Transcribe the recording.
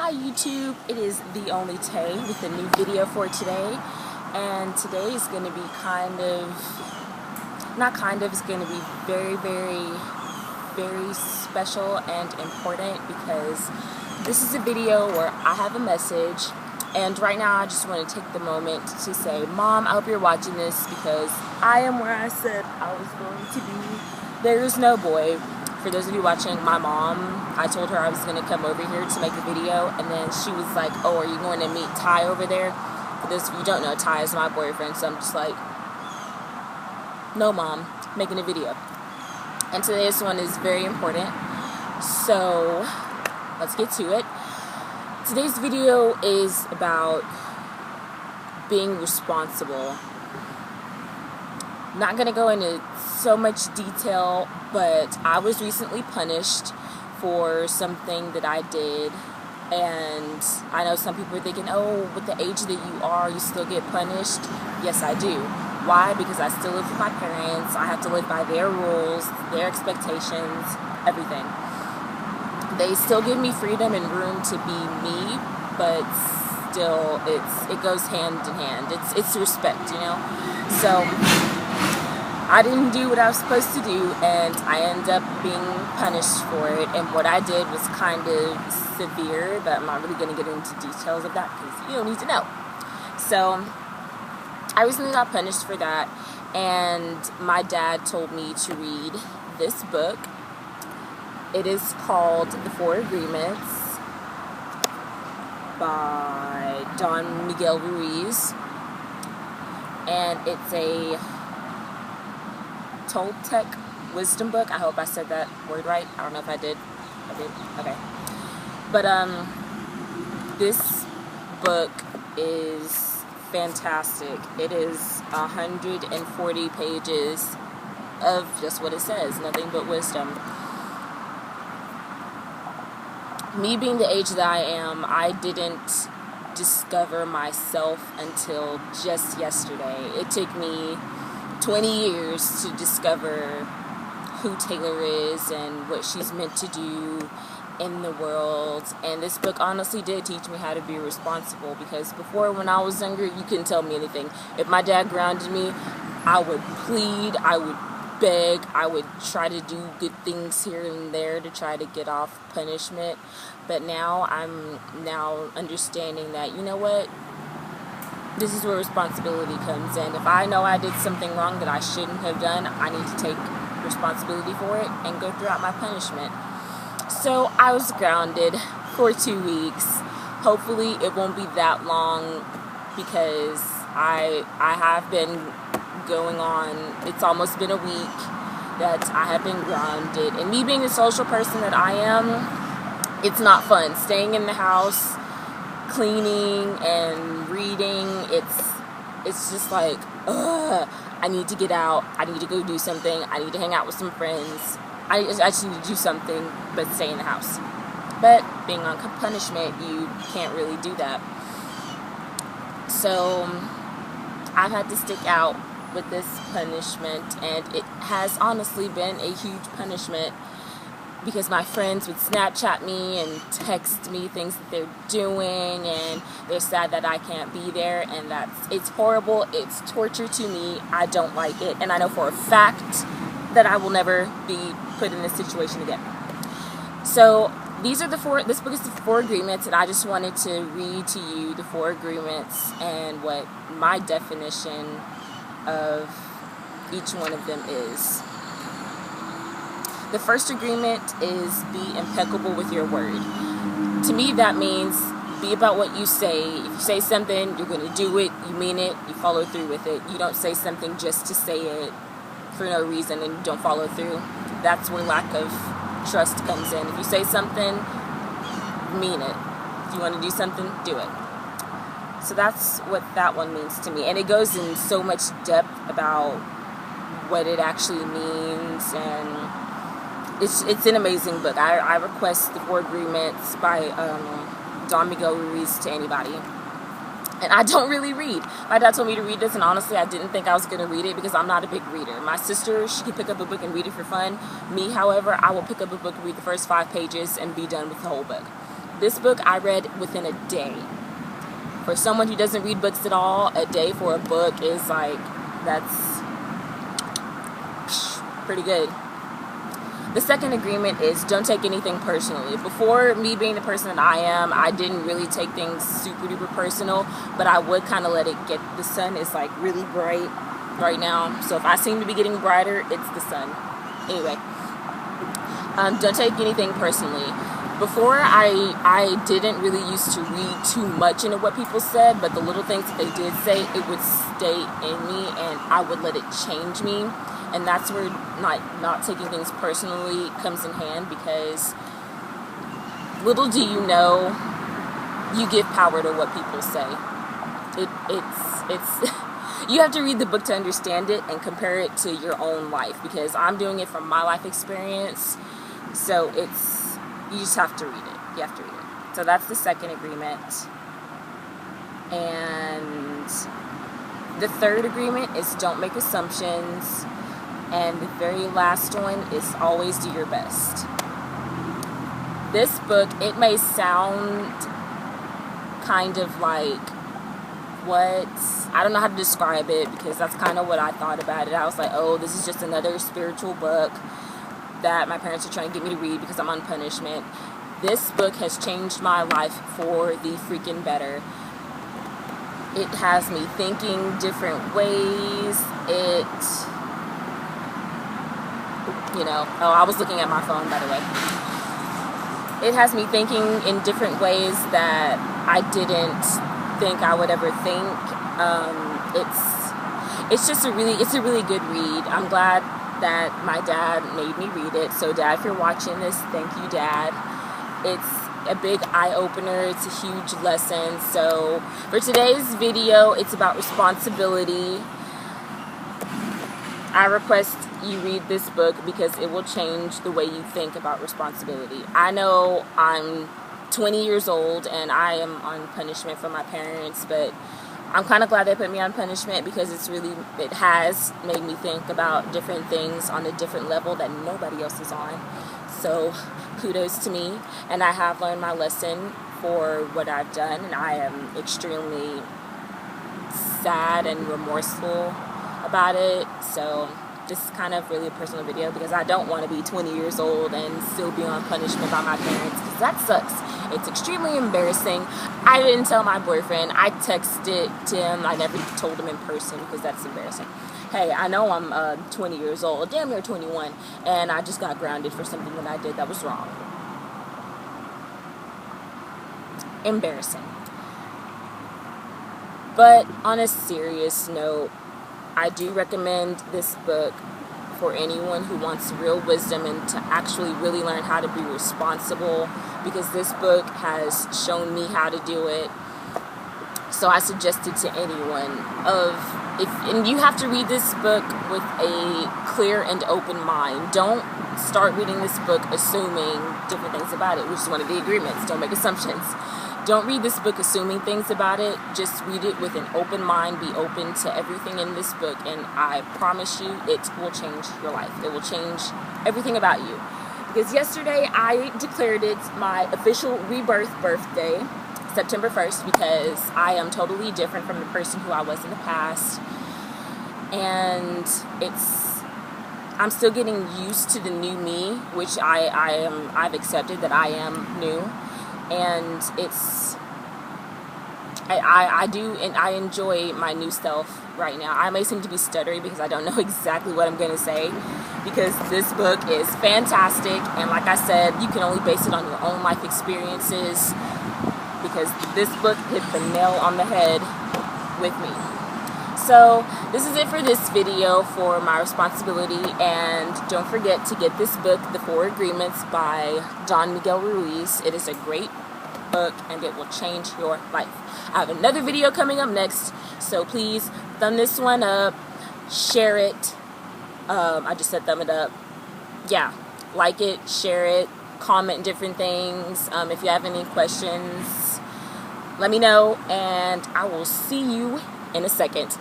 Hi YouTube, it is the only Tay with a new video for today, and today is going to be it's going to be very special and important because this is a video where I have a message, and right now I just want to take the moment to say, Mom, I hope you're watching this because I am where I said I was going to be. There is no boy. For those of you watching, my mom, I told her I was going to come over here to make a video, and then she was like, oh, are you going to meet Ty over there? For those of you who don't know, Ty is my boyfriend, so I'm just like, no, Mom, making a video. And today's one is very important, so let's get to it. Today's video is about being responsible. Not going to go into so much detail, but I was recently punished for something that I did, and I know some people are thinking, oh, with the age that you are, you still get punished. Yes, I do. Why? Because I still live with my parents. I have to live by their rules, their expectations, everything. They still give me freedom and room to be me, but still, it goes hand in hand. It's respect, you know? So I didn't do what I was supposed to do, and I ended up being punished for it, and what I did was kind of severe, but I'm not really going to get into details of that because you don't need to know. So I recently got punished for that, and my dad told me to read this book. It is called The 4 Agreements by Don Miguel Ruiz, and it's a Toltec wisdom book. I hope I said that word right. I don't know if I did. I did? Okay. But this book is fantastic. It is 140 pages of just what it says, nothing but wisdom. Me being the age that I am, I didn't discover myself until just yesterday. It took me 20 years to discover who Taylor is and what she's meant to do in the world, and this book honestly did teach me how to be responsible, because before, when I was younger, you couldn't tell me anything. If my dad grounded me, I would plead, I would beg, I would try to do good things here and there to try to get off punishment, but now I'm understanding that, you know what, this is where responsibility comes in. If I know I did something wrong that I shouldn't have done, I need to take responsibility for it and go throughout my punishment. So I was grounded for 2 weeks. Hopefully it won't be that long, because I have been going on, it's almost been a week that I have been grounded. And me being the social person that I am, it's not fun. Staying in the house, cleaning and reading, it's just like, ugh, I need to get out, I need to go do something, I need to hang out with some friends, I just need to do something but stay in the house. But being on punishment, you can't really do that. So I've had to stick out with this punishment, and it has honestly been a huge punishment, because my friends would Snapchat me and text me things that they're doing, and they're sad that I can't be there, and it's horrible, it's torture to me, I don't like it, and I know for a fact that I will never be put in this situation again. So this book is the 4 Agreements, and I just wanted to read to you the 4 Agreements and what my definition of each one of them is. The first agreement is be impeccable with your word. To me, that means be about what you say. If you say something, you're going to do it, you mean it, you follow through with it. You don't say something just to say it for no reason and you don't follow through. That's where lack of trust comes in. If you say something, mean it. If you want to do something, do it. So that's what that one means to me. And it goes in so much depth about what it actually means, and it's an amazing book. I request the 4 Agreements by Don Miguel Ruiz to anybody. And I don't really read. My dad told me to read this, and honestly, I didn't think I was going to read it because I'm not a big reader. My sister, she can pick up a book and read it for fun. Me, however, I will pick up a book, read the first 5 pages, and be done with the whole book. This book I read within a day. For someone who doesn't read books at all, a day for a book is like, that's pretty good. The second agreement is don't take anything personally. Before me being the person that I am, I didn't really take things super duper personal, but I would kind of let it get, the sun is like really bright right now, so if I seem to be getting brighter, it's the sun. Anyway, don't take anything personally. Before, I didn't really used to read too much into what people said, but the little things that they did say, it would stay in me, and I would let it change me. And that's where not taking things personally comes in hand, because little do you know, you give power to what people say. It's you have to read the book to understand it and compare it to your own life, because I'm doing it from my life experience. So you just have to read it. You have to read it. So that's the second agreement. And the third agreement is don't make assumptions. And the very last one is always do your best. This book, it may sound kind of like, what? I don't know how to describe it, because that's kind of what I thought about it. I was like, oh, this is just another spiritual book that my parents are trying to get me to read because I'm on punishment. This book has changed my life for the freaking better. It has me thinking different ways. I was looking at my phone, by the way. It has me thinking in different ways that I didn't think I would ever think. It's a really good read. I'm glad that my dad made me read it. So Dad, if you're watching this, thank you, Dad. It's a big eye-opener. It's a huge lesson. So for today's video, it's about responsibility. I request you read this book because it will change the way you think about responsibility. I know I'm 20 years old and I am on punishment from my parents, but I'm kind of glad they put me on punishment, because it has made me think about different things on a different level that nobody else is on. So kudos to me, and I have learned my lesson for what I've done, and I am extremely sad and remorseful about it. So this is kind of really a personal video, because I don't want to be 20 years old and still be on punishment by my parents, because that sucks. It's extremely embarrassing. I didn't tell my boyfriend. I texted to him. I never told him in person, because that's embarrassing. Hey, I know I'm 20 years old, damn near 21, and I just got grounded for something that I did that was wrong. Embarrassing. But on a serious note, I do recommend this book for anyone who wants real wisdom and to actually really learn how to be responsible, because this book has shown me how to do it. So I suggest it to anyone. And you have to read this book with a clear and open mind. Don't start reading this book assuming different things about it, which is one of the agreements. Don't make assumptions. Don't read this book assuming things about it. Just read it with an open mind. Be open to everything in this book, and I promise you it will change your life. It will change everything about you. Because yesterday I declared it my official rebirth birthday, September 1st, because I am totally different from the person who I was in the past. And I'm still getting used to the new me, which I've accepted that I am new. And I enjoy my new self right now. I may seem to be stuttering because I don't know exactly what I'm going to say, because this book is fantastic, and like I said, you can only base it on your own life experiences, because this book hit the nail on the head with me. So this is it for this video for my responsibility, and don't forget to get this book, The 4 Agreements by Don Miguel Ruiz. It is a great book, and it will change your life. I have another video coming up next, so please thumb this one up, share it. I just said thumb it up. Yeah, like it, share it, comment different things. If you have any questions, let me know, and I will see you in a second.